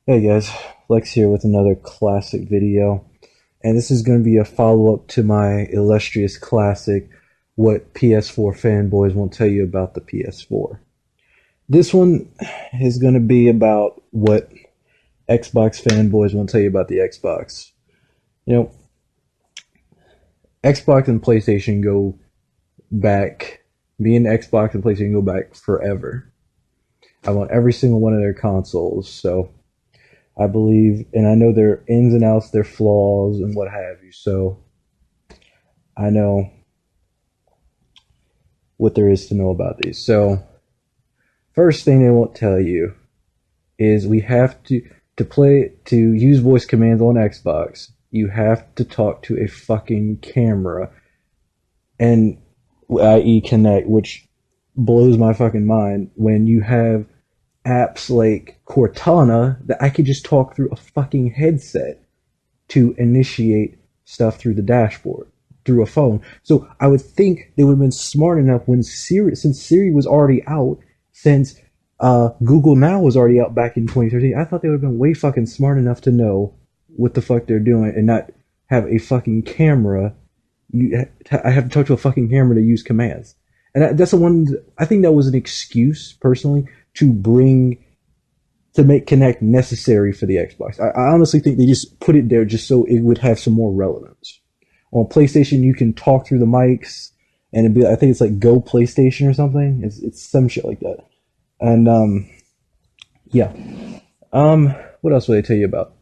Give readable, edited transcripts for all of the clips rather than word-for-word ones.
Hey guys, Lex here with another classic video, and this is going to be a follow-up to my illustrious classic, What PS4 Fanboys Won't Tell You About the PS4. This one is going to be about what Xbox fanboys won't tell you about the Xbox. You know, Xbox and PlayStation go back, me and Xbox and PlayStation go back forever. I want every single one of their consoles, so I believe, and I know their ins and outs, their flaws, and what have you. So I know what there is to know about these. So first thing they won't tell you is we have to use voice commands on Xbox. You have to talk to a fucking camera, and i.e. Connect, which blows my fucking mind when you have apps like Cortana that I could just talk through a fucking headset to initiate stuff through the dashboard through a phone. So I would think they would have been smart enough when since Siri was already out, since Google Now was already out back in 2013. I thought they would have been way fucking smart enough to know what the fuck they're doing and not have a fucking camera. I have to talk to a fucking camera to use commands. And that's the one. I think that was an excuse, personally, to make Connect necessary for the Xbox. I honestly think they just put it there just so it would have some more relevance. On PlayStation, you can talk through the mics, and it'd be, I think it's like Go PlayStation or something. It's some shit like that. And yeah. What else will they tell you about?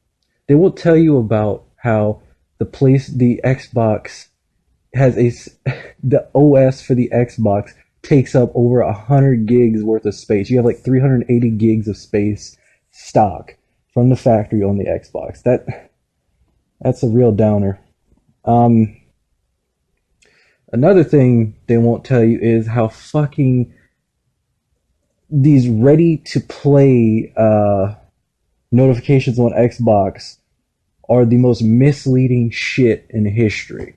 They will tell you about how the Xbox has the OS for the Xbox takes up over 100 gigs worth of space. You have like 380 gigs of space stock from the factory on the Xbox. That's a real downer. Um, Another thing they won't tell you is how fucking these ready to play notifications on Xbox are the most misleading shit in history.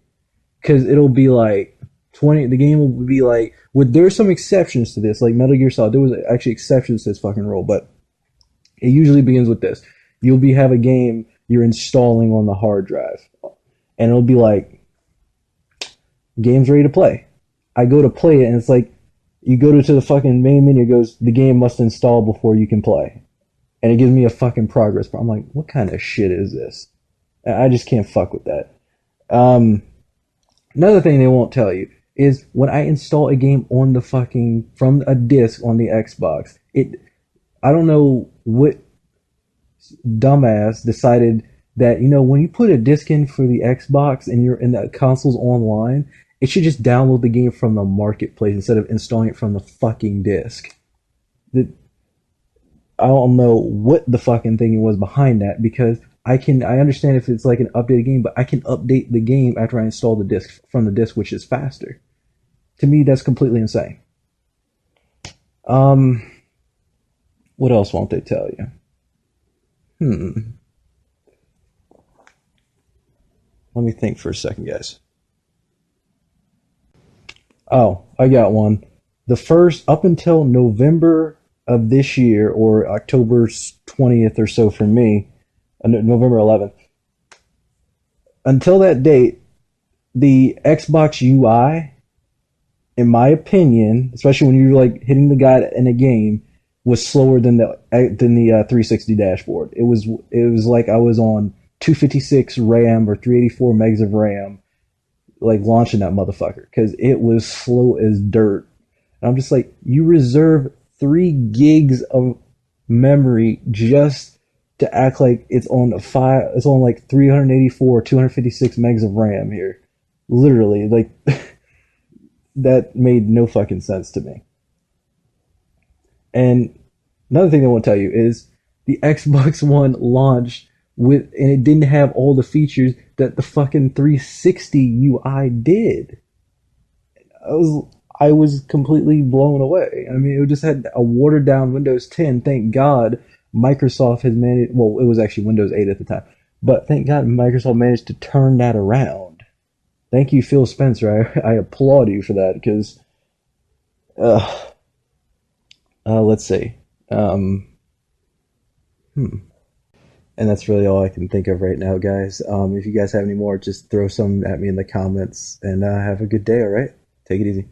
Because it'll be like 20, the game will be like, there's some exceptions to this, like Metal Gear Solid, there was actually exceptions to this fucking rule, but it usually begins with this. Have a game you're installing on the hard drive, and it'll be like, game's ready to play. I go to play it, and it's like, you go to the fucking main menu, it goes, the game must install before you can play. And it gives me a fucking progress bar. I'm like, what kind of shit is this? I just can't fuck with that. Another thing they won't tell you is when I install a game on the fucking, from a disc on the Xbox, I don't know what dumbass decided that, when you put a disc in for the Xbox and you're in the console's online, it should just download the game from the marketplace instead of installing it from the fucking disc. I don't know what the fucking thinking was behind that, because I understand if it's like an updated game, but I can update the game after I install the disc from the disc, which is faster. To me, that's completely insane. Um, what else won't they tell you? Let me think for a second, guys. Oh, I got one. The first, up until November of this year, or October 20th or so for me, November 11th, until that date, the Xbox UI, in my opinion, especially when you're like hitting the guy in a game, was slower than the 360 dashboard. It was like I was on 256 RAM or 384 megs of RAM, like launching that motherfucker, because it was slow as dirt. And I'm just like, you reserve 3 gigs of memory just to act like it's on it's on like 384, 256 megs of RAM here. Literally, like that made no fucking sense to me. And another thing I want to tell you is the Xbox One launched and it didn't have all the features that the fucking 360 UI did. I was completely blown away. I mean, it just had a watered down Windows 10. Thank God Microsoft has managed. Well, it was actually Windows 8 at the time, but thank God Microsoft managed to turn that around. Thank you, Phil Spencer. I applaud you for that, because let's see. Um, hmm. And that's really all I can think of right now, guys. If you guys have any more, just throw some at me in the comments. And have a good day, all right? Take it easy.